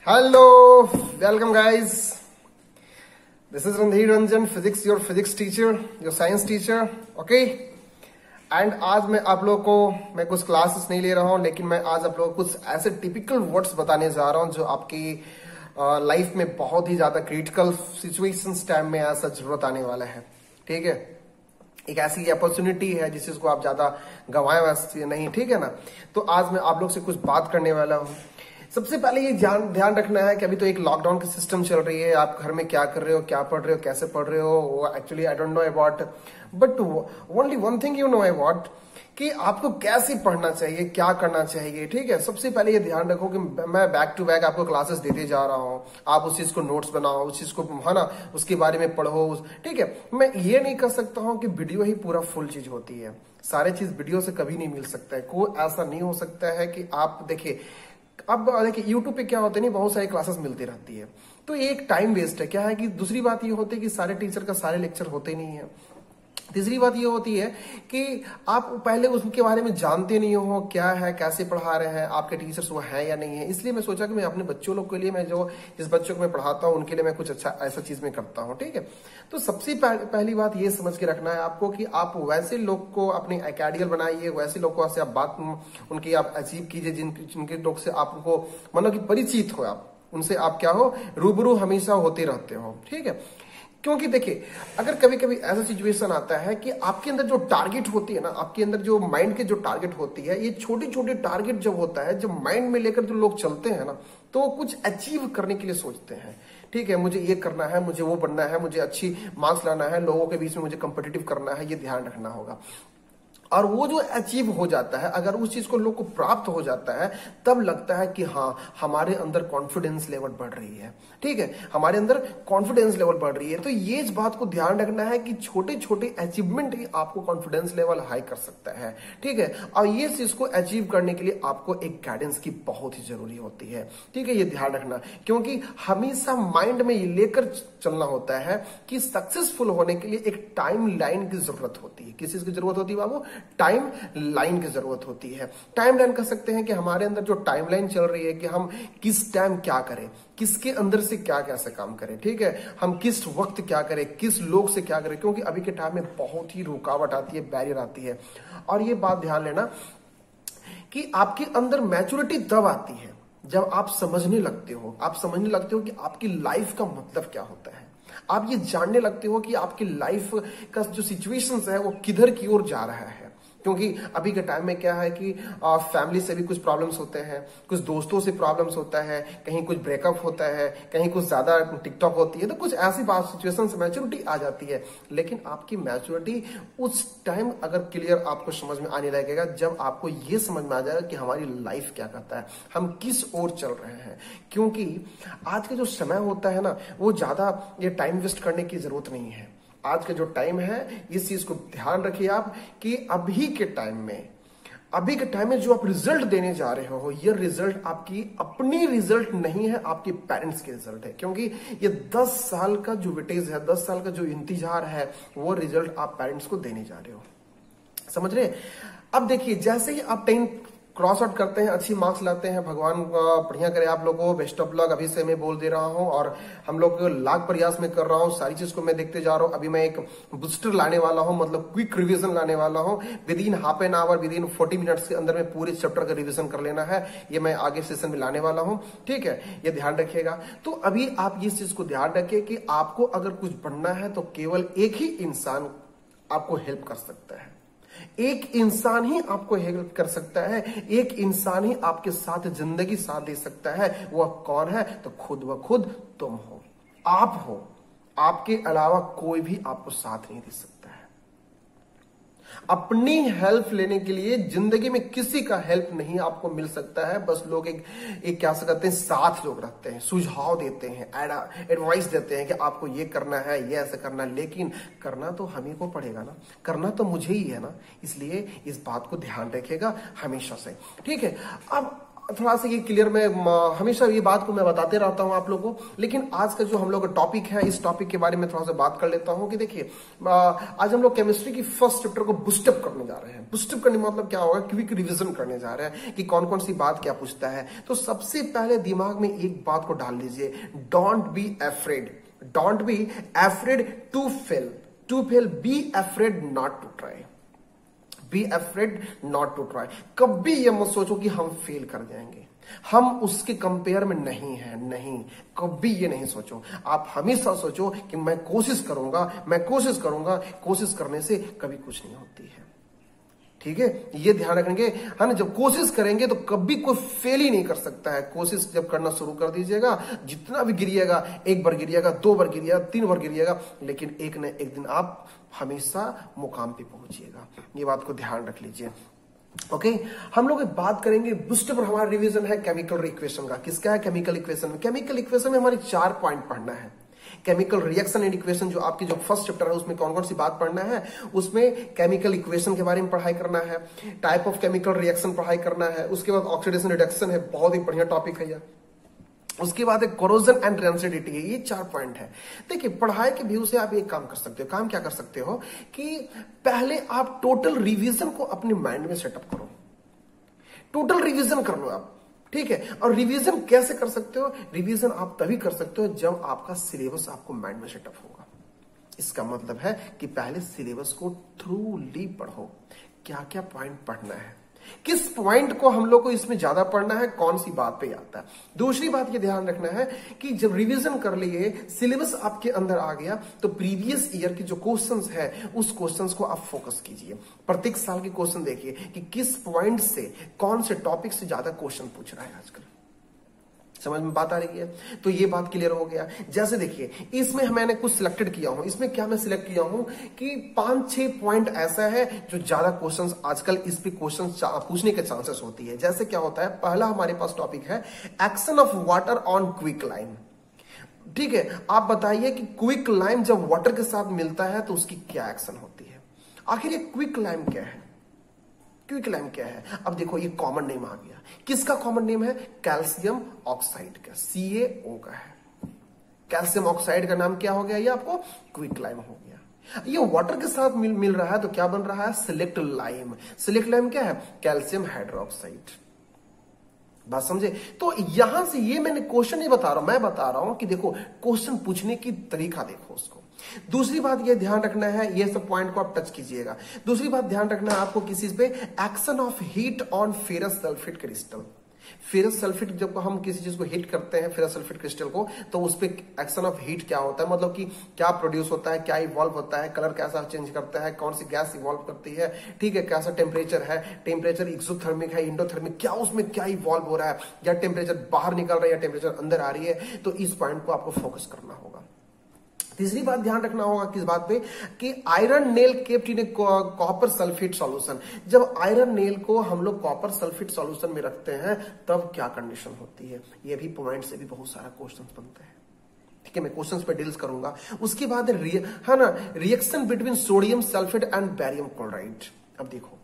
Hello, welcome guys. This is Randhir Ranjan, physics, your physics teacher, your science teacher, okay? And आज मैं आप लोगों को मैं कुछ क्लासेस नहीं ले रहा हूं, लेकिन मैं आज आप लोगों को कुछ ऐसे टिपिकल वर्ड्स बताने जा रहा हूं जो आपकी लाइफ में बहुत ही ज्यादा क्रिटिकल सिचुएशंस टाइम में ऐसा जरूरत आने वाला है। ठीक है, एक ऐसी अपॉर्चुनिटी है जिस चीज को आप ज्यादा गंवाए वैसे नहीं, ठीक है ना। तो आज मैं आप लोग से कुछ बात करने वाला हूं। सबसे पहले ये ध्यान रखना है कि अभी तो एक लॉकडाउन की सिस्टम चल रही है। आप घर में क्या कर रहे हो, क्या पढ़ रहे हो, कैसे पढ़ रहे हो, actually I don't know about, but only one thing you know about कि आपको कैसे पढ़ना चाहिए, क्या करना चाहिए। ठीक है, सबसे पहले ये ध्यान रखो कि मैं बैक टू बैक आपको क्लासेस देते जा रहा हूं। आप उस चीज को नोट्स बनाओ, उस चीज को है ना, उसके बारे में पढ़ो। ठीक है, मैं ये नहीं कर सकता हूं कि वीडियो ही पूरा फुल चीज होती है। सारे चीज वीडियो से कभी नहीं मिल सकता है। कोई ऐसा नहीं हो सकता है कि आप देखिए, अब देखिए यूट्यूब पे क्या होता है, नहीं बहुत सारी क्लासेस मिलती रहती है, तो ये एक टाइम वेस्ट है। क्या है कि दूसरी बात ये होती है कि सारे टीचर का सारे लेक्चर होते नहीं है। तीसरी बात ये होती है कि आप पहले उसके बारे में जानते नहीं हो, क्या है, कैसे पढ़ा रहे हैं, आपके टीचर्स वो हैं या नहीं है। इसलिए मैं सोचा कि मैं अपने बच्चों लोग के लिए, मैं जो जिस बच्चों को मैं पढ़ाता हूं उनके लिए मैं कुछ अच्छा ऐसा चीज में करता हूं। ठीक है, तो सबसे पहली बात ये समझ के रखना है आपको कि आप वैसे लोग को अपने एकेडियल बनाइए, वैसे लोग को से आप बात उनकी आप अचीव कीजिए जिनके लोग से आपको मतलब कि परिचित हो, आप उनसे आप क्या हो, रूबरू हमेशा होते रहते हो। ठीक है, क्योंकि देखिए अगर कभी कभी ऐसा सिचुएशन आता है कि आपके अंदर जो टारगेट होती है ना, आपके अंदर जो माइंड के जो टारगेट होती है, ये छोटी छोटी टारगेट जब होता है, जब माइंड में लेकर जो लोग चलते हैं ना, तो कुछ अचीव करने के लिए सोचते हैं। ठीक है, मुझे ये करना है, मुझे वो बनना है, मुझे अच्छी मार्क्स लाना है, लोगों के बीच में मुझे कंपिटिटिव करना है, ये ध्यान रखना होगा। और वो जो अचीव हो जाता है, अगर उस चीज को लोग को प्राप्त हो जाता है, तब लगता है कि हाँ हमारे अंदर कॉन्फिडेंस लेवल बढ़ रही है। ठीक है, हमारे अंदर कॉन्फिडेंस लेवल बढ़ रही है। तो ये इस बात को ध्यान रखना है कि छोटे छोटे अचीवमेंट ही आपको कॉन्फिडेंस लेवल हाई कर सकता है। ठीक है, और ये चीज को अचीव करने के लिए आपको एक गाइडेंस की बहुत ही जरूरी होती है। ठीक है, ये ध्यान रखना, क्योंकि हमेशा माइंड में ये लेकर चलना होता है कि सक्सेसफुल होने के लिए एक टाइम लाइन की जरूरत होती है। किस चीज की जरूरत होती है बाबू? टाइम लाइन की जरूरत होती है। टाइम लाइन कह सकते हैं कि हमारे अंदर जो टाइम लाइन चल रही है कि हम किस टाइम क्या करें, किसके अंदर से क्या कैसे काम करें। ठीक है, हम किस वक्त क्या करें, किस लोग से क्या करें, क्योंकि अभी के टाइम में बहुत ही रुकावट आती है, बैरियर आती है। और ये बात ध्यान लेना कि आपके अंदर मैच्योरिटी तब आती है जब आप समझने लगते हो, आप समझने लगते हो कि आपकी लाइफ का मतलब क्या होता है। आप ये जानने लगते हो कि आपकी लाइफ का जो सिचुएशंस है वो किधर की ओर जा रहा है। क्योंकि अभी के टाइम में क्या है कि फैमिली से भी कुछ प्रॉब्लम्स होते हैं, कुछ दोस्तों से प्रॉब्लम्स होता है, कहीं कुछ ब्रेकअप होता है, कहीं कुछ ज्यादा टिकटॉक होती है, तो कुछ ऐसी बात सिचुएशन से मैच्योरिटी आ जाती है। लेकिन आपकी मैच्योरिटी उस टाइम अगर क्लियर आपको समझ में आने लगेगा जब आपको ये समझ में आ जाएगा कि हमारी लाइफ क्या करता है, हम किस ओर चल रहे हैं। क्योंकि आज का जो समय होता है ना, वो ज्यादा ये टाइम वेस्ट करने की जरूरत नहीं है। आज का जो टाइम है, इस चीज को ध्यान रखिए आप कि अभी के टाइम में जो आप रिजल्ट देने जा रहे हो, ये रिजल्ट आपकी अपनी रिजल्ट नहीं है, आपके पेरेंट्स के रिजल्ट है। क्योंकि ये 10 साल का जो वेटेज है, 10 साल का जो इंतजार है, वो रिजल्ट आप पेरेंट्स को देने जा रहे हो। समझ रहे? अब देखिए, जैसे ही आप 10 क्रॉस आउट करते हैं, अच्छी मार्क्स लाते हैं, भगवान बढ़िया करे आप लोगों को, बेस्ट ऑफ लक अभी से मैं बोल दे रहा हूं। और हम लोग लाख प्रयास में कर रहा हूं, सारी चीज को मैं देखते जा रहा हूं। अभी मैं एक बूस्टर लाने वाला हूं, मतलब क्विक रिवीजन लाने वाला हूं। With in half an hour, with in 40 minutes के अंदर में पूरे चैप्टर का रिवीजन कर लेना है। ये मैं आगे सेशन में लाने वाला हूं। ठीक है, ये ध्यान रखिएगा। तो अभी आप इस चीज को ध्यान रखिए कि आपको अगर कुछ बनना है तो केवल एक ही इंसान आपको हेल्प कर सकता है। एक इंसान ही आपको हेल्प कर सकता है, एक इंसान ही आपके साथ जिंदगी साथ दे सकता है। वह कौन है? तो खुद व खुद तुम हो, आप हो। आपके अलावा कोई भी आपको साथ नहीं दे सकता है। अपनी हेल्प लेने के लिए जिंदगी में किसी का हेल्प नहीं आपको मिल सकता है। बस लोग एक क्या कहते हैं, साथ लोग रखते हैं, सुझाव देते हैं, एडवाइस देते हैं कि आपको ये करना है, ये ऐसा करना है। लेकिन करना तो हम ही को पड़ेगा ना, करना तो मुझे ही है ना। इसलिए इस बात को ध्यान रखिएगा हमेशा से। ठीक है, अब थोड़ा सा ये क्लियर, मैं हमेशा ये बात को मैं बताते रहता हूं आप लोगों को, लेकिन आज का जो हम लोग का टॉपिक है, इस टॉपिक के बारे में थोड़ा सा बात कर लेता हूं कि देखिए आज हम लोग केमिस्ट्री की फर्स्ट चैप्टर को बूस्टअप करने जा रहे हैं। बूस्टअप करने मतलब क्या होगा, क्विक रिवीजन करने जा रहे हैं कि कौन कौन सी बात क्या पूछता है। तो सबसे पहले दिमाग में एक बात को डाल दीजिए, don't be afraid, don't be afraid to fail, be afraid not to try, be afraid not to try. कभी ये मत सोचो कि हम फेल कर जाएंगे, हम उसके कंपेयर में नहीं है, नहीं, कभी ये नहीं सोचो। आप हमेशा सोचो कि मैं कोशिश करूंगा, मैं कोशिश करूंगा, कोशिश करने से कभी कुछ नहीं होती है। ठीक है, ये ध्यान रखेंगे, है ना। जब कोशिश करेंगे तो कभी कोई फेल ही नहीं कर सकता है। कोशिश जब करना शुरू कर दीजिएगा, जितना भी गिरिएगा, एक बार गिरिएगा, 2 बार गिरिएगा, 3 बार गिरिएगा, लेकिन एक न एक दिन आप हमेशा मुकाम पे पहुंचिएगा। ये बात को ध्यान रख लीजिए। ओके, हम लोग बात करेंगे बूस्टर पर। हमारा रिवीजन है केमिकल इक्वेशन का। किसका है? केमिकल इक्वेशन में। केमिकल इक्वेशन में हमारे 4 पॉइंट पढ़ना है। केमिकल रिएक्शन एंड इक्वेशन जो आपकी जो फर्स्ट चैप्टर है उसमें कौन कौन सी बात पढ़ना है, उसमें केमिकल इक्वेशन के बारे में पढ़ाई करना है, टाइप ऑफ केमिकल रिएक्शन पढ़ाई करना है, उसके बाद ऑक्सीडेशन रिडक्शन है, बहुत ही बढ़िया टॉपिक है यह। उसके बाद एक कोरोजन एंड रेंसिडिटी है। ये 4 पॉइंट है। देखिए, पढ़ाई के व्यू से आप एक काम कर सकते हो। काम क्या कर सकते हो कि पहले आप टोटल रिवीजन को अपने माइंड में सेटअप करो, टोटल रिवीजन कर लो आप। ठीक है, और रिवीजन कैसे कर सकते हो? रिवीजन आप तभी कर सकते हो जब आपका सिलेबस आपको माइंड में सेटअप होगा। इसका मतलब है कि पहले सिलेबस को थ्रूली पढ़ो, क्या क्या पॉइंट पढ़ना है, किस पॉइंट को हम लोग को इसमें ज्यादा पढ़ना है, कौन सी बात पे आता है। दूसरी बात ये ध्यान रखना है कि जब रिवीजन कर लिए, सिलेबस आपके अंदर आ गया, तो प्रीवियस ईयर के जो क्वेश्चंस है उस क्वेश्चंस को आप फोकस कीजिए। प्रत्येक साल के क्वेश्चन देखिए कि किस पॉइंट से, कौन से टॉपिक से ज्यादा क्वेश्चन पूछ रहा है आजकल। समझ में बात आ रही है? तो ये बात क्लियर हो गया। जैसे देखिए, इसमें मैंने कुछ सिलेक्टेड किया हूं। इसमें क्या मैं सिलेक्ट किया हूं कि 5-6 पॉइंट ऐसा है जो ज्यादा क्वेश्चंस आजकल इस पे क्वेश्चंस पूछने के चांसेस होती है। जैसे क्या होता है, पहला हमारे पास टॉपिक है action of water on quick lime. ठीक है, आप बताइए कि क्विक लाइम जब वाटर के साथ मिलता है तो उसकी क्या एक्शन होती है। आखिर ये क्विक लाइम क्या है, क्विक लाइम क्या है? अब देखो, ये कॉमन नेम आ गया। किसका कॉमन नेम है? कैल्शियम ऑक्साइड का, CaO का है। कैल्शियम ऑक्साइड का नाम क्या हो गया? ये आपको क्विक लाइम हो गया। ये वाटर के साथ मिल रहा है तो क्या बन रहा है? Slaked lime. सिलेक्ट लाइम क्या है? Calcium hydroxide. बात समझे? तो यहां से ये मैंने क्वेश्चन नहीं बता रहा हूं, मैं बता रहा हूं कि देखो क्वेश्चन पूछने की तरीका देखो उसको। दूसरी बात ये ध्यान रखना है, ये सब पॉइंट को आप टच कीजिएगा। दूसरी बात ध्यान रखना है आपको किसी पे, action of heat on ferrous sulphate crystal. Ferrous sulphate जब हम किसी चीज को हीट करते हैं, फेरस सल्फेट क्रिस्टल को, तो उस पे एक्शन ऑफ हीट क्या होता है, मतलब कि क्या प्रोड्यूस होता है, क्या इवॉल्व होता है, कलर कैसा चेंज करता है, कौन सी गैस इवॉल्व करती है, ठीक है, कैसा टेम्परेचर है, टेम्परेचर एक्सोथर्मिक है, इंडोथर्मिक, क्या उसमें क्या इवॉल्व हो रहा है, या टेम्परेचर बाहर निकल रहा है या टेम्परेचर अंदर आ रही है। तो इस पॉइंट को आपको फोकस करना होगा। तीसरी बात ध्यान रखना होगा किस बात पे, कि iron nail kept in copper sulphate solution. जब आयरन नेल को हम लोग कॉपर सल्फेट सॉल्यूशन में रखते हैं तब क्या कंडीशन होती है। ये भी पॉइंट से भी बहुत सारा क्वेश्चन बनते हैं। ठीक है, मैं क्वेश्चंस पे डील्स करूंगा। उसके बाद है ना, reaction between sodium sulphate and barium chloride. अब देखो,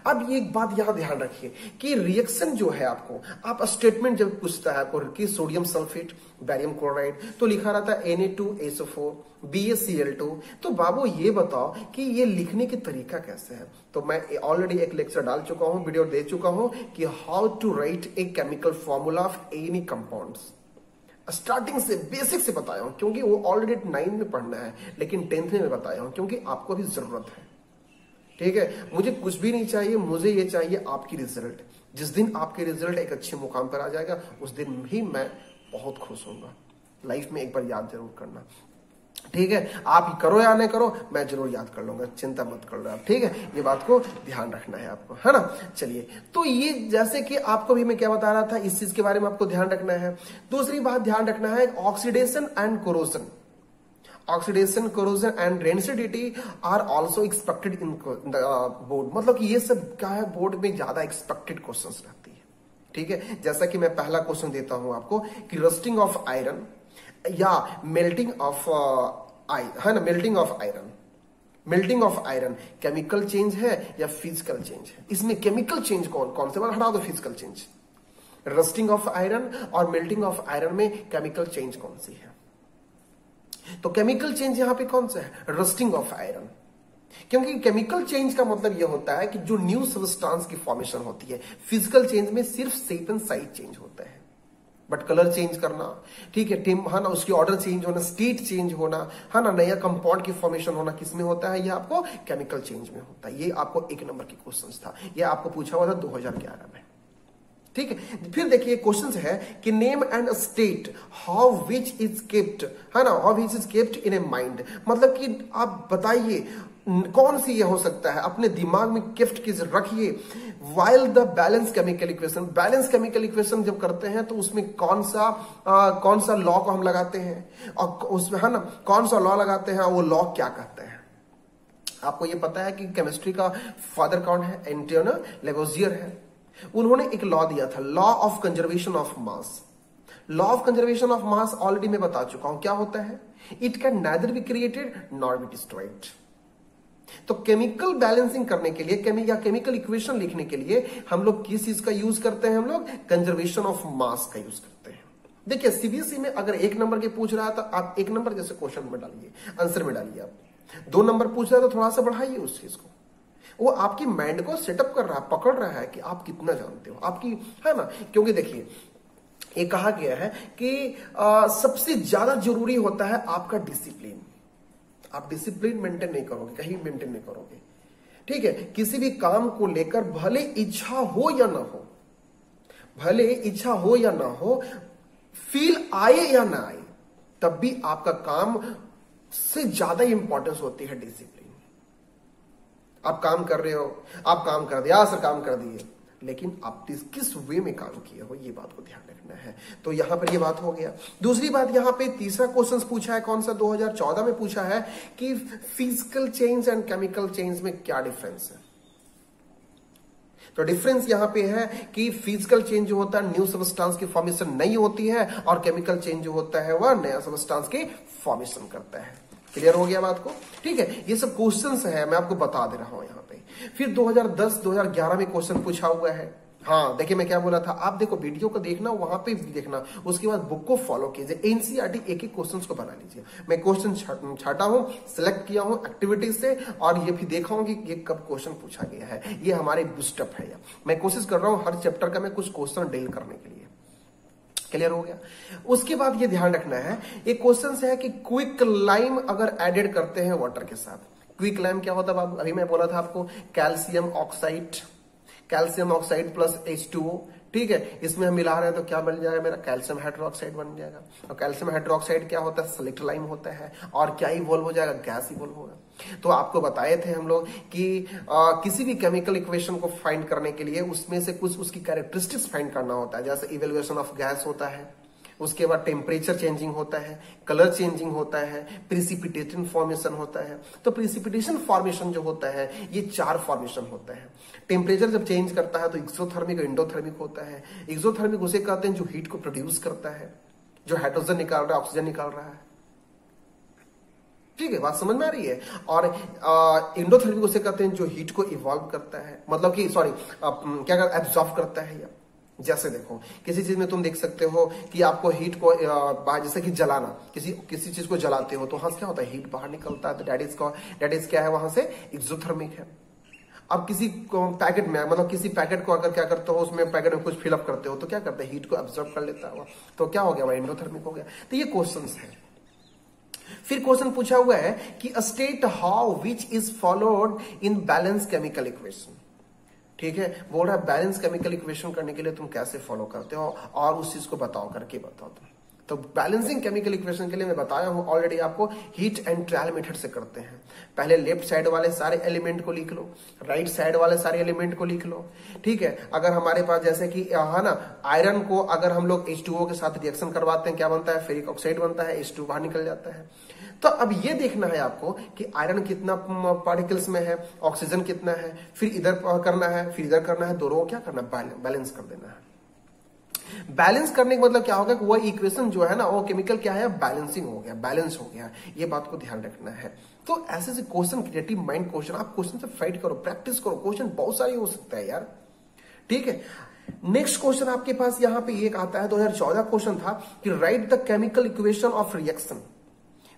अब ये एक बात यहां ध्यान रखिए कि रिएक्शन जो है आपको, आप स्टेटमेंट जब पूछता है आपको कि सोडियम सल्फेट बैरियम क्लोराइड, तो लिखा रहता है Na2SO4 BaCl2। तो बाबू ये बताओ कि ये लिखने की तरीका कैसे है। तो मैं ऑलरेडी एक लेक्चर डाल चुका हूं, वीडियो दे चुका हूं कि how to write a chemical formula of any compounds. Starting से बेसिक से बताया हूं, क्योंकि वो ऑलरेडी 9 में पढ़ना है, लेकिन 10th में बताया हूं क्योंकि आपको अभी जरूरत है। ठीक है, मुझे कुछ भी नहीं चाहिए, मुझे ये चाहिए आपकी रिजल्ट। जिस दिन आपके रिजल्ट एक अच्छे मुकाम पर आ जाएगा, उस दिन भी मैं बहुत खुश होऊंगा। लाइफ में एक बार याद जरूर करना। ठीक है, आप करो या नहीं करो, मैं जरूर याद कर लूंगा, चिंता मत कर लो आप। ठीक है, ये बात को ध्यान रखना है आपको, है ना। चलिए, तो ये जैसे कि आपको भी मैं क्या बता रहा था, इस चीज के बारे में आपको ध्यान रखना है। दूसरी बात ध्यान रखना है, oxidation and corrosion. Oxidation, corrosion and rancidity are also expected in board. मतलब कि ये सब क्या है, बोर्ड में ज्यादा एक्सपेक्टेड क्वेश्चंस रहती है। ठीक है, जैसा कि मैं पहला क्वेश्चन देता हूं आपको कि रस्टिंग ऑफ आयरन या मेल्टिंग ऑफ है ना, melting of iron. Melting of iron chemical change है या फिजिकल चेंज है? इसमें केमिकल चेंज कौन कौन से, हटा दो physical change. Rusting of iron और मेल्टिंग ऑफ आयरन में केमिकल चेंज कौन सी है? तो केमिकल चेंज यहां पे कौन सा है? Rusting of iron. क्योंकि केमिकल चेंज का मतलब यह होता है कि जो न्यू सबस्टांस की फॉर्मेशन होती है। फिजिकल चेंज में सिर्फ शेप एंड साइज चेंज होता है, बट कलर चेंज करना, ठीक है, है ना, उसकी ऑर्डर चेंज होना, स्टेट चेंज होना, है ना, नया कंपाउंड की फॉर्मेशन होना, किसमें होता है? ये आपको केमिकल चेंज में होता है। ये आपको 1 नंबर की क्वेश्चन था, ये आपको पूछा हुआ था 2011 में, ठीक है। फिर देखिए क्वेश्चन है कि name and state how which is kept, है ना, how which is kept in a mind, मतलब कि आप बताइए कौन सी ये हो सकता है, अपने दिमाग में केप्ट किस रखिए while the balance chemical equation. Balance chemical equation जब करते हैं तो उसमें कौन सा लॉ को हम लगाते हैं, और उसमें, है ना, कौन सा लॉ लगाते हैं, वो लॉ क्या कहते हैं। आपको ये पता है कि केमिस्ट्री का फादर कौन है? एंटोनियो लेवोजियर है। उन्होंने एक लॉ दिया था, law of conservation of mass. Law of conservation of mass already मैं बता चुका हूं क्या होता है। It can neither be created nor be destroyed. तो केमिकल बैलेंसिंग करने के लिए या केमिकल इक्वेशन लिखने के लिए हम लोग किस चीज का यूज करते हैं? हम लोग कंजर्वेशन ऑफ मास का यूज करते हैं। देखिए सीबीएसई में अगर 1 नंबर के पूछ रहा है तो आप 1 नंबर जैसे क्वेश्चन में डालिए, आंसर में डालिए। आप 2 नंबर पूछ रहा है तो थोड़ा सा बढ़ाइए उस चीज को। वो आपकी माइंड को सेटअप कर रहा है, पकड़ रहा है कि आप कितना जानते हो, आपकी, है ना। क्योंकि देखिए ये कहा गया है कि सबसे ज्यादा जरूरी होता है आपका डिसिप्लिन। आप डिसिप्लिन मेंटेन नहीं करोगे, कहीं मेंटेन नहीं करोगे, ठीक है। किसी भी काम को लेकर भले इच्छा हो या ना हो, भले इच्छा हो या ना हो, फील आए या ना आए, तब भी आपका काम से ज्यादा इंपॉर्टेंस होती है डिसिप्लिन। आप काम कर रहे हो, आप काम कर दिया सर, काम कर दिए, लेकिन आप किस वे में काम किए हो, ये बात को ध्यान रखना है। तो यहां पर ये बात हो गया। दूसरी बात, यहां पे तीसरा क्वेश्चन पूछा है, कौन सा? 2014 में पूछा है कि physical change and chemical change में क्या डिफरेंस है। तो डिफरेंस यहां पे है कि फिजिकल चेंज जो होता है न्यू सबस्टांस की फॉर्मेशन नहीं होती है, और केमिकल चेंज जो होता है वह नया सबस्टांस की फॉर्मेशन करता है। क्लियर हो गया बात को? ठीक है, ये सब क्वेश्चंस है, मैं आपको बता दे रहा हूं यहां पे। फिर 2010-2011 में क्वेश्चन पूछा हुआ है। हाँ देखिए मैं क्या बोला था, आप देखो वीडियो को देखना, वहां पे भी देखना, उसके बाद बुक को फॉलो कीजिए। एनसीईआरटी एक क्वेश्चंस को बना लीजिए। मैं क्वेश्चन छाटा हूं, सिलेक्ट किया हूं एक्टिविटीज से, और ये भी देखा हूं कि ये कब क्वेश्चन पूछा गया है। ये हमारे बूस्टअप है। मैं कोशिश कर रहा हूं हर चैप्टर का मैं कुछ क्वेश्चन डील करने के लिए। क्लियर हो गया? उसके बाद ये ध्यान रखना है, एक क्वेश्चन है कि क्विक लाइम अगर एडेड करते हैं वाटर के साथ, क्विक लाइम क्या होता है? अभी मैं बोला था आपको, कैल्शियम ऑक्साइड प्लस H2O, ठीक है, इसमें हम मिला रहे हैं तो क्या बन जाएगा मेरा? कैल्शियम हाइड्रोक्साइड बन जाएगा। और कैल्शियम हाइड्रोक्साइड क्या होता है? सेलेक्ट लाइम होता है। और क्या इवॉल्व हो जाएगा? गैस इवॉल्व होगा। तो आपको बताए थे हम लोग कि किसी भी केमिकल इक्वेशन को फाइंड करने के लिए उसमें से कुछ उसकी कैरेक्टरिस्टिक्स फाइंड करना होता है। जैसे इवेल्युएशन ऑफ गैस होता है, उसके बाद टेम्परेचर चेंजिंग होता है, कलर चेंजिंग होता है, प्रिसिपिटेशन फॉर्मेशन होता है। तो प्रिसिपिटेशन फॉर्मेशन जो होता है ये 4 फॉर्मेशन होता है। टेम्परेचर जब चेंज करता है तो एक्सोथर्मिक और इंडोथर्मिक होता है। एक्सोथर्मिक उसे कहते हैं जो हीट को प्रोड्यूस करता है, जो हाइड्रोजन निकाल रहा है, ऑक्सीजन निकाल रहा है। ठीक है, बात समझ में आ रही है? और इंडोथर्मिक उसे कहते हैं जो हीट को इवॉल्व करता है, मतलब कि क्या करता है? एब्जॉर्ब करता है। जैसे देखो किसी चीज में तुम देख सकते हो कि आपको हीट को जैसे कि जलाना, किसी चीज को जलाते हो तो वहां से क्या होता है? हीट बाहर निकलता है। तो डेट इज क्या है? वहां से एक्सोथर्मिक है। अब किसी पैकेट में, मतलब किसी पैकेट को अगर क्या करते हो, उसमें पैकेट में कुछ फिलअप करते हो तो क्या करता है? हीट को एब्जॉर्ब कर लेता है। तो क्या हो गया? वह इंडोथर्मिक हो गया। तो ये क्वेश्चन है। फिर क्वेश्चन पूछा हुआ है कि state how which is followed in balance chemical equation. ठीक है, बोल रहा है बैलेंस केमिकल इक्वेशन करने के लिए तुम कैसे फॉलो करते हो और उस चीज को बताओ, करके बताओ तुम। तो बैलेंसिंग केमिकल इक्वेशन के लिए मैं बताया हूं ऑलरेडी आपको, हीट एंड ट्रायल मेथड से करते हैं। पहले लेफ्ट साइड वाले सारे एलिमेंट को लिख लो, राइट साइड वाले सारे एलिमेंट को लिख लो। ठीक है, अगर हमारे पास जैसे कि है ना, आयरन को अगर हम लोग H2O के साथ रिएक्शन करवाते हैं, क्या बनता है? फेरिक ऑक्साइड बनता है, H2 बाहर निकल जाता है। तो अब ये देखना है आपको कि आयरन कितना पार्टिकल्स में है, ऑक्सीजन कितना है, फिर इधर करना है, फिर इधर करना है, दोनों को क्या करना है? बैलेंस कर देना है। बैलेंस करने का मतलब क्या होगा कि वह इक्वेशन जो है ना, वो केमिकल क्या है? बैलेंसिंग हो गया, बैलेंस हो गया। ये बात को ध्यान रखना है। तो ऐसे से क्वेश्चन, क्रिएटिव माइंड क्वेश्चन, आप क्वेश्चन से फाइट करो, प्रैक्टिस करो। क्वेश्चन बहुत सारे हो सकता है यार, ठीक है। नेक्स्ट क्वेश्चन आपके पास यहां पे एक आता है, 2014 क्वेश्चन था कि write the chemical equation of reaction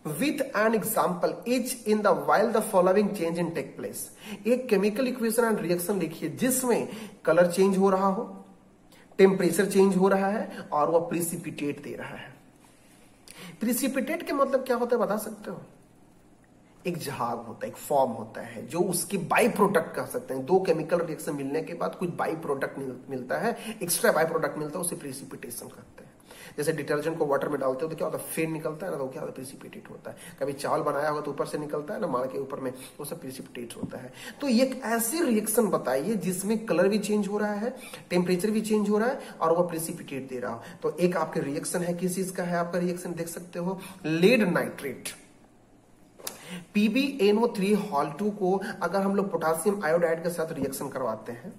with an example each in the while the following change in take place. एक केमिकल इक्वेशन एंड रिएक्शन लिखिए जिसमें कलर चेंज हो रहा हो, टेम्परेचर चेंज हो रहा है और वह प्रिसिपिटेट दे रहा है। प्रिसिपिटेट के मतलब क्या होता है बता सकते हो? एक झाग होता है, एक फॉर्म होता है जो उसके बाई प्रोडक्ट कह सकते हैं। दो केमिकल रिएक्शन मिलने के बाद कुछ बाई प्रोडक्ट मिलता है, एक्स्ट्रा बाई प्रोडक्ट मिलता है, उसे प्रिसिपिटेशन कहते हैं। जैसे डिटर्जेंट को वाटर में डालते हो तो क्या होता है, फेन निकलता है ना, तो क्या होता है, प्रिसिपिटेट होता है। कभी चावल बनाया होगा तो ऊपर से निकलता है ना, मार के ऊपर में, वो सब प्रिसिपिटेट होता है। तो एक ऐसी रिएक्शन बताइए जिसमें कलर भी चेंज हो रहा है, टेम्परेचर भी चेंज हो रहा है और वो प्रिसिपिटेट दे रहा हो। तो एक आपके रिएक्शन है, किस चीज का है आपका रिएक्शन, देख सकते हो, लेड नाइट्रेट PbNO3 हॉल 2 को अगर हम लोग पोटासियम आयोडाइड के साथ रिएक्शन करवाते हैं,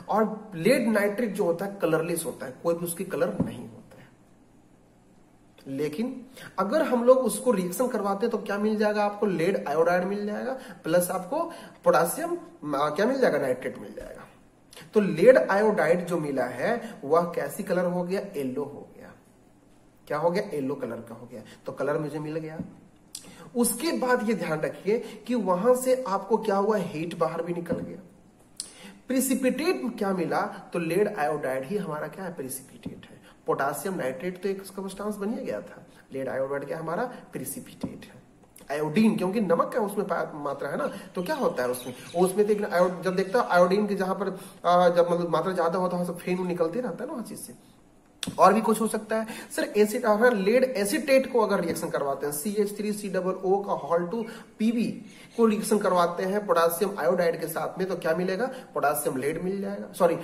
और लेड नाइट्रेट जो होता है कलरलेस होता है, कोई भी उसकी कलर नहीं होता है, लेकिन अगर हम लोग उसको रिएक्शन करवाते हैं तो क्या मिल जाएगा आपको, लेड आयोडाइड मिल जाएगा प्लस आपको पोटासियम क्या मिल जाएगा, नाइट्रेट मिल जाएगा। तो लेड आयोडाइड जो मिला है वह कैसी कलर हो गया, येलो हो गया। क्या हो गया, येलो कलर का हो गया। तो कलर मुझे मिल गया। उसके बाद ये ध्यान रखिए कि वहां से आपको क्या हुआ, हीट बाहर भी निकल गया। प्रिसिपिटेट क्या मिला, तो लेड आयोडाइड ही हमारा क्या है, प्रिसिपिटेट है। पोटासियम नाइट्रेट तो एक सब्सटेंस बन गया था, लेड आयोडाइड क्या हमारा प्रिसिपिटेट है। आयोडीन क्योंकि नमक का उसमें मात्रा है ना, तो क्या होता है उसमें तो जब देखता है आयोडीन की जहां पर जब मतलब मात्रा ज्यादा होता है फेन निकलते रहता है ना वहां चीज से। और भी कुछ हो सकता है सर, एसिड अगर लेड एसिटेट को अगर रिएक्शन करवाते हैं, CH3COO का हॉल 2 Pb को रिएक्शन करवाते हैं पोटासियम आयोडाइड के साथ में, तो क्या मिलेगा, पोटासियम लेड मिल जाएगा, सॉरी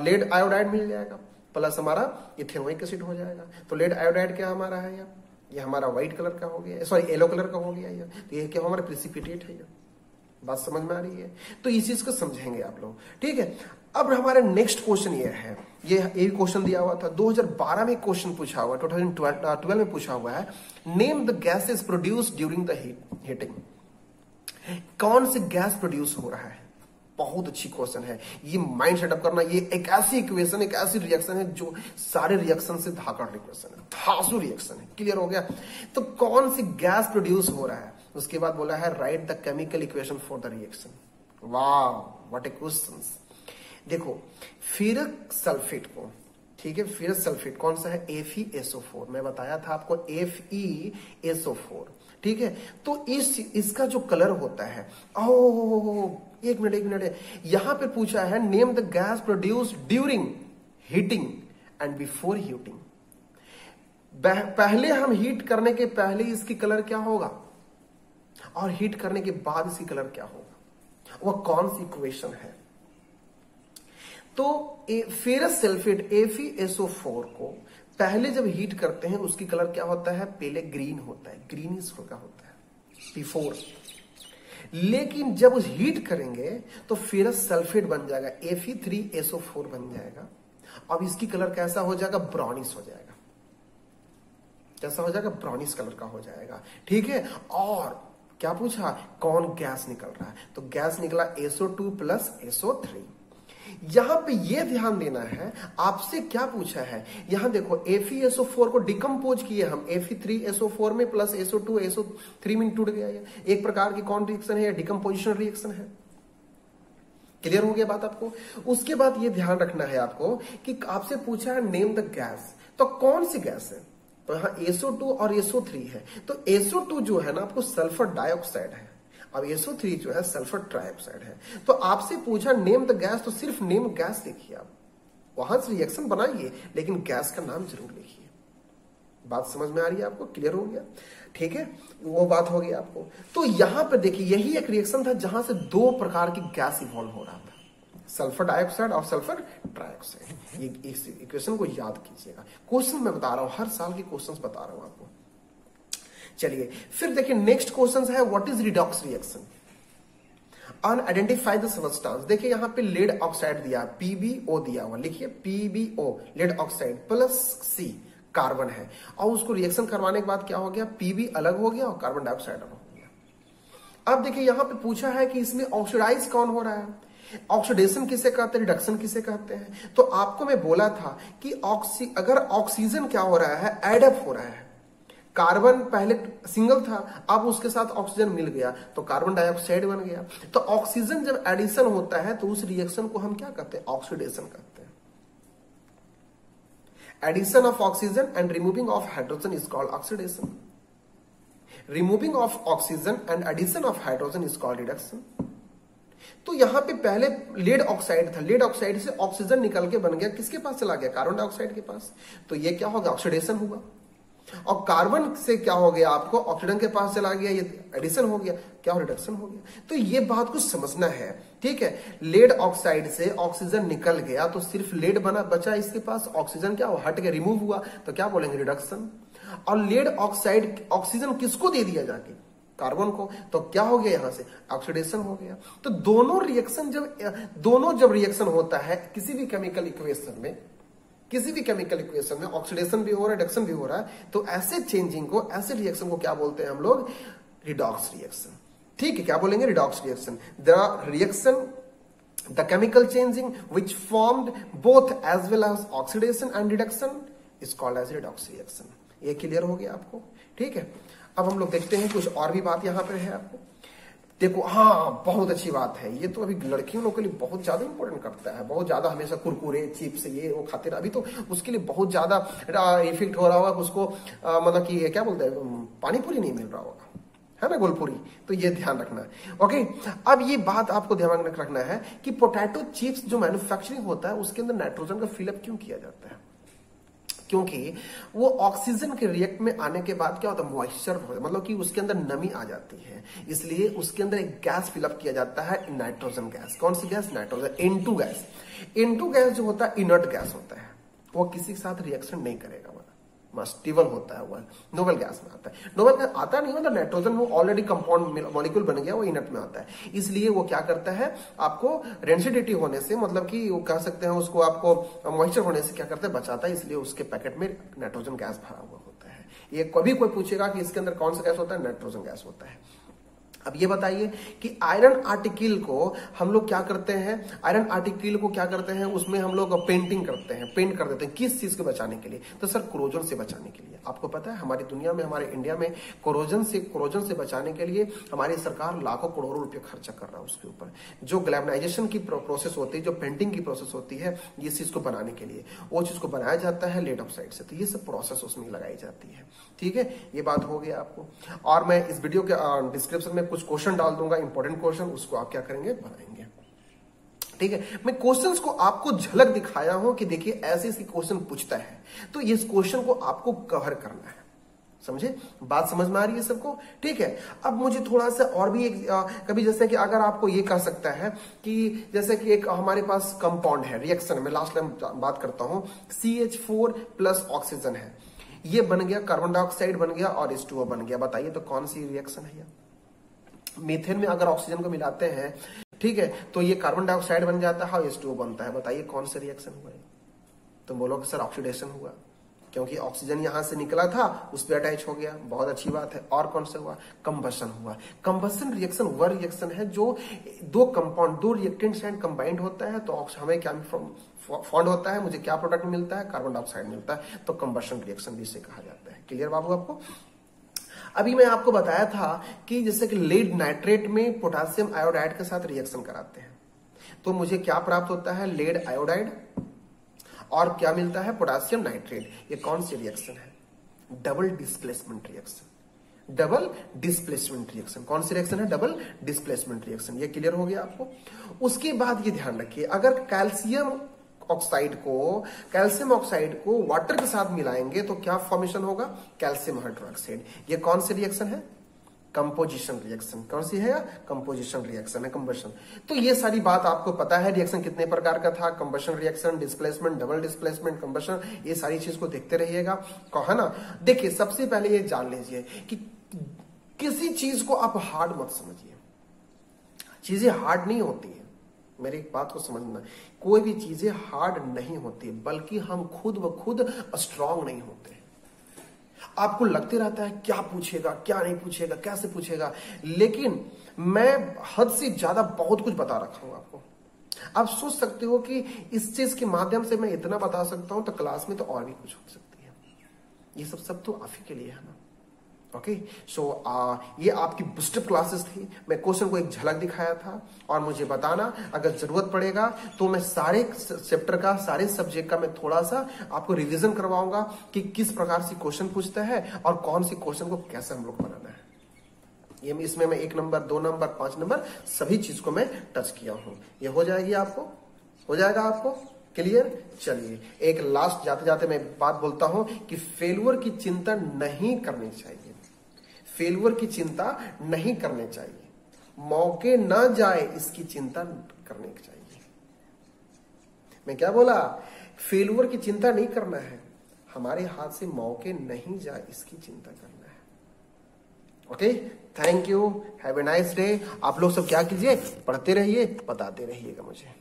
लेड आयोडाइड मिल जाएगा प्लस हमारा इथेनोइक एसिड हो जाएगा। तो लेड आयोडाइड क्या हमारा है, ये हमारा व्हाइट कलर का हो गया, सॉरी येलो कलर का हो गया ये। तो ये क्या हमारा प्रिसिपिटेट है। ये बात समझ में आ रही है? तो इस चीज को समझेंगे आप लोग, ठीक है। अब हमारा नेक्स्ट क्वेश्चन ये है, ये एक क्वेश्चन दिया हुआ था 2012 में, क्वेश्चन पूछा हुआ 2012 में पूछा हुआ है, name the gases produce during the heating. कौन से गैस प्रोड्यूस हो रहा है, बहुत अच्छी क्वेश्चन है। ये माइंड सेटअप करना, ये एक ऐसी इक्वेशन, एक ऐसी रिएक्शन है जो सारे रिएक्शन से धाकड़ रिएक्शन है, धांसू रिएक्शन है। क्लियर हो गया? तो कौन सी गैस प्रोड्यूस हो रहा है, उसके बाद बोला है right the chemical equation for the reaction. वाह व्हाट ए क्वेश्चन। देखो फेरस सल्फेट को, ठीक है, फेरस सल्फेट कौन सा है, FeSO4। मैं बताया था आपको FeSO4, ठीक है। तो इसका जो कलर होता है, एक मिनट, यहां पे पूछा है name the gas produce during heating and before heating. पहले हम हीट करने के पहले इसकी कलर क्या होगा और हीट करने के बाद इसकी कलर क्या होगा, वह कौन सी इक्वेशन है। तो फेरस सल्फेट FeSO4 को पहले जब हीट करते हैं उसकी कलर क्या होता है, पहले ग्रीन होता है, ग्रीनिश का होता है बिफोर। लेकिन जब उस हीट करेंगे तो फेरस सल्फेट बन जाएगा, Fe3SO4 बन जाएगा। अब इसकी कलर कैसा हो जाएगा, ब्राउनिश हो जाएगा। कैसा हो जाएगा, ब्राउनिश कलर का हो जाएगा, ठीक है। और क्या पूछा, कौन गैस निकल रहा है, तो गैस निकला SO2 प्लस SO3। यहां पे ये ध्यान देना है, आपसे क्या पूछा है, यहां देखो FeSO4 को डिकम्पोज किए हम, Fe3SO4 में प्लस SO2 SO3 में टूट गया। ये एक प्रकार की कौन रिएक्शन है, डिकम्पोजिशन रिएक्शन है। क्लियर हो गया बात आपको? उसके बाद ये ध्यान रखना है आपको कि आपसे पूछा है नेम द गैस, तो कौन सी गैस है, तो यहां SO2 और SO3 है। तो SO2 जो है ना आपको सल्फर डाइऑक्साइड है, अब SO3 जो है सल्फर ट्राइऑक्साइड है। तो आपसे पूछा नेम द गैस, तो सिर्फ नेम गैस लिखिए, आप वहां से रिएक्शन बनाइए लेकिन गैस का नाम जरूर लिखिए। बात समझ में आ रही है आपको? क्लियर हो गया, ठीक है, वो बात हो गई आपको। तो यहां पर देखिए यही एक रिएक्शन था जहां से दो प्रकार की गैस इवॉल्व हो रहा था, सल्फर डाइऑक्साइड और सल्फर ट्राइऑक्साइड। ये इस इक्वेशन को याद कीजिएगा, क्वेश्चन मैं बता रहा हूं, हर साल के क्वेश्चन बता रहा हूं आपको। चलिए फिर देखिए नेक्स्ट क्वेश्चन है what is redox reaction, and identify the substance. देखिए यहां पे लेड ऑक्साइड दिया, PbO दिया हुआ, लिखिए PbO lead oxide plus C carbon है, और उसको रिएक्शन करवाने के बाद क्या हो गया, Pb अलग हो गया और कार्बन डाइऑक्साइड अलग हो गया। अब देखिए यहां पे पूछा है कि इसमें ऑक्सीडाइज कौन हो रहा है, ऑक्सीडेशन किसे कहते हैं, रिडक्शन किसे कहते हैं? तो आपको मैं बोला था कि अगर ऑक्सीजन क्या हो रहा है, एडअप हो रहा है। कार्बन पहले सिंगल था, अब उसके साथ ऑक्सीजन मिल गया तो कार्बन डाइऑक्साइड बन गया। तो ऑक्सीजन जब एडिशन होता है तो उस रिएक्शन को हम क्या कहते हैं, ऑक्सीडेशन कहते हैं। Addition of oxygen and removing of hydrogen is called oxidation. Removing of oxygen and addition of hydrogen is called reduction. तो यहां पे पहले लेड ऑक्साइड था, लेड ऑक्साइड से ऑक्सीजन निकल के बन गया, किसके पास चला गया, कार्बन डाइऑक्साइड के पास। तो ये क्या हो गया, ऑक्सीडेशन हुआ। और कार्बन से क्या हो गया, आपको ऑक्सीजन के पास चला गया, ये एडिशन हो गया, क्या हो, रिडक्शन हो गया। तो ये बात कुछ समझना है, ठीक है। लेड ऑक्साइड से ऑक्सीजन निकल गया तो सिर्फ लेड बचा इसके पास, ऑक्सीजन क्या हुआ, हट गया, रिमूव हुआ, तो क्या बोलेंगे, रिडक्शन। और लेड ऑक्साइड ऑक्सीजन किसको दे दिया जाके, कार्बन को, तो क्या हो गया, यहां से ऑक्सीडेशन हो गया। तो दोनों जब रिएक्शन होता है किसी भी केमिकल इक्वेशन में ऑक्सीडेशन भी हो रहा है, रिडक्शन भी हो रहा है, तो ऐसे चेंजिंग को, ऐसे रिएक्शन को क्या बोलते हैं हम लोग, रिडॉक्स रिएक्शन। ठीक है, क्या बोलेंगे, redox reaction. The chemical changing which formed both as well as oxidation and reduction is called as redox reaction. ये क्लियर हो गया आपको, ठीक है। अब हम लोग देखते हैं कुछ और भी बात यहां पर है आपको। देखो, हाँ, बहुत अच्छी बात है, ये तो अभी लड़कियों लोगों के लिए बहुत ज्यादा इंपॉर्टेंट करता है, बहुत ज्यादा हमेशा कुरकुरे चिप्स ये वो खाते रहे, अभी तो उसके लिए बहुत ज्यादा इफेक्ट हो रहा होगा उसको, मतलब कि क्या बोलते हैं, पानी पूरी नहीं मिल रहा होगा, है ना, गोलपूरी। तो ये ध्यान रखना है, ओके। अब ये बात आपको ध्यान में रखना है कि पोटैटो चिप्स जो मैन्युफैक्चरिंग होता है उसके अंदर नाइट्रोजन का फिलअप क्यों किया जाता है, क्योंकि वो ऑक्सीजन के रिएक्ट में आने के बाद क्या होता है, मॉइस्चर, मतलब कि उसके अंदर नमी आ जाती है, इसलिए उसके अंदर एक गैस फिलअप किया जाता है, नाइट्रोजन गैस। कौन सी gas, nitrogen, N2 gas. N2 gas जो होता है इनर्ट गैस होता है, वो किसी के साथ रिएक्शन नहीं करेगा, स्टेबल होता है, वह नोबल गैस में आता है। नोबल गैस आता नहीं, मतलब नाइट्रोजन वो ऑलरेडी कंपाउंड मॉलिक्यूल बन गया, वो इनर्ट में आता है, इसलिए वो क्या करता है, आपको रेंसिडिटी होने से, मतलब कि वो कह सकते हैं उसको, आपको मॉइस्चर होने से क्या करता है, बचाता है, इसलिए उसके पैकेट में नाइट्रोजन गैस भरा हुआ होता है। ये कभी कोई पूछेगा कि इसके अंदर कौन सा गैस होता है, नाइट्रोजन गैस होता है। अब ये बताइए कि आयरन आर्टिकल को हम लोग क्या करते हैं, आयरन आर्टिकल को क्या करते हैं, उसमें हम लोग पेंटिंग करते हैं, पेंट कर देते हैं, किस चीज को बचाने के लिए, तो सर कोरोजन से बचाने के लिए। आपको पता है हमारी दुनिया में, हमारे इंडिया में कोरोजन से बचाने के लिए हमारी सरकार लाखों करोड़ों रुपए खर्चा कर रहा है उसके ऊपर। जो ग्लैमनाइजेशन की प्रोसेस होती है, जो पेंटिंग की प्रोसेस होती है, ये चीज को बनाने के लिए, वो चीज को बनाया जाता है लेड ऑक्साइड से, तो ये सब प्रोसेस उसमें लगाई जाती है, ठीक है। ये बात हो गया आपको। और मैं इस वीडियो के डिस्क्रिप्शन में कुछ क्वेश्चन डाल दूंगा, इंपॉर्टेंट क्वेश्चन, उसको आप क्या करेंगे, बनाएंगे, ठीक है। मैं क्वेश्चंस को आपको झलक दिखाया हूं कि देखिए ऐसे क्वेश्चन पूछता है, तो इस क्वेश्चन को आपको कवर करना है, समझे, बात समझ में आ रही है सबको, ठीक है। अब मुझे थोड़ा सा और भी कभी जैसे कि अगर आपको ये कह सकता है कि जैसे कि एक हमारे पास कंपाउंड है, रिएक्शन में लास्ट टाइम बात करता हूं, CH4 प्लस ऑक्सीजन है, ये बन गया, कार्बन डाइऑक्साइड बन गया और H2O बन गया, बताइए तो कौन सी रिएक्शन है ये। मीथेन में अगर ऑक्सीजन को मिलाते हैं, ठीक है, तो ये कार्बन डाइऑक्साइड बन जाता है और H2O बनता है, बताइए कौन सा रिएक्शन हुआ है। तो बोलोगे सर ऑक्सीडेशन हुआ, क्योंकि ऑक्सीजन यहां से निकला था, उस पर अटैच हो गया, बहुत अच्छी बात है। और कौन सा हुआ, कंबशन हुआ। कंबशन रिएक्शन वह रिएक्शन है जो दो कंपाउंड, दो रिएक्टेंट्स एंड कंबाइंड होता है, तो हमें क्या फॉन्ड होता है, मुझे क्या प्रोडक्ट मिलता है, कार्बन डाइऑक्साइड मिलता है, तो कंबशन रिएक्शन भी इसे कहा जाता है। क्लियर बाबू आपको। अभी मैं आपको बताया था कि जैसे कि लीड नाइट्रेट में पोटेशियम आयोडाइड के साथ रिएक्शन कराते हैं, तो मुझे क्या प्राप्त होता है, लीड आयोडाइड, और क्या मिलता है, पोटेशियम नाइट्रेट। ये कौन सी रिएक्शन है, double displacement reaction. Double displacement reaction कौन सी रिएक्शन है, डबल डिस्प्लेसमेंट रिएक्शन। ये क्लियर हो गया आपको। उसके बाद ये ध्यान रखिए, अगर कैल्शियम ऑक्साइड को वाटर के साथ मिलाएंगे तो क्या फॉर्मेशन होगा, कैल्शियम हाइड्रोक्साइड। ये कौन सी रिएक्शन है, कंपोजिशन रिएक्शन। कौन सी है, कंपोजिशन रिएक्शन है, कंबशन। तो ये सारी बात आपको पता है, रिएक्शन कितने प्रकार का था, combustion reaction, displacement, double displacement, combustion, ये सारी चीज को देखते रहिएगा, है ना। देखिए सबसे पहले ये जान लीजिए कि किसी चीज को आप हार्ड मत समझिए, चीजें हार्ड नहीं होती है, मेरी एक बात को समझना, कोई भी चीजें हार्ड नहीं होती, बल्कि हम खुद ब खुद स्ट्रांग नहीं होते। आपको लगते रहता है क्या पूछेगा, क्या नहीं पूछेगा, कैसे पूछेगा, लेकिन मैं हद से ज्यादा बहुत कुछ बता रखा हूं आपको, आप सोच सकते हो कि इस चीज के माध्यम से मैं इतना बता सकता हूं, तो क्लास में तो और भी कुछ हो सकती है। ये सब तो आप ही के लिए है ना। ओके, सो ये आपकी बूस्टअप क्लासेस थी। मैं क्वेश्चन को एक झलक दिखाया था, और मुझे बताना अगर जरूरत पड़ेगा तो मैं सारे चैप्टर का, सारे सब्जेक्ट का मैं थोड़ा सा आपको रिवीजन करवाऊंगा कि किस प्रकार से क्वेश्चन पूछता है और कौन सी क्वेश्चन को कैसे हम लोग बनाना है। ये इसमें मैं 1 नंबर, 2 नंबर, 5 नंबर सभी चीज को मैं टच किया हूं। ये हो जाएगी आपको, हो जाएगा आपको क्लियर। चलिए, एक लास्ट जाते जाते मैं बात बोलता हूं कि फेल्यूर की चिंता नहीं करनी चाहिए। फेल्यूर की चिंता नहीं करनी चाहिए, मौके ना जाए इसकी चिंता करनी चाहिए। मैं क्या बोला? फेल्यूर की चिंता नहीं करना है, हमारे हाथ से मौके नहीं जाए इसकी चिंता करना है। Okay, thank you, have a nice day. आप लोग सब क्या कीजिए, पढ़ते रहिए, बताते रहिएगा मुझे।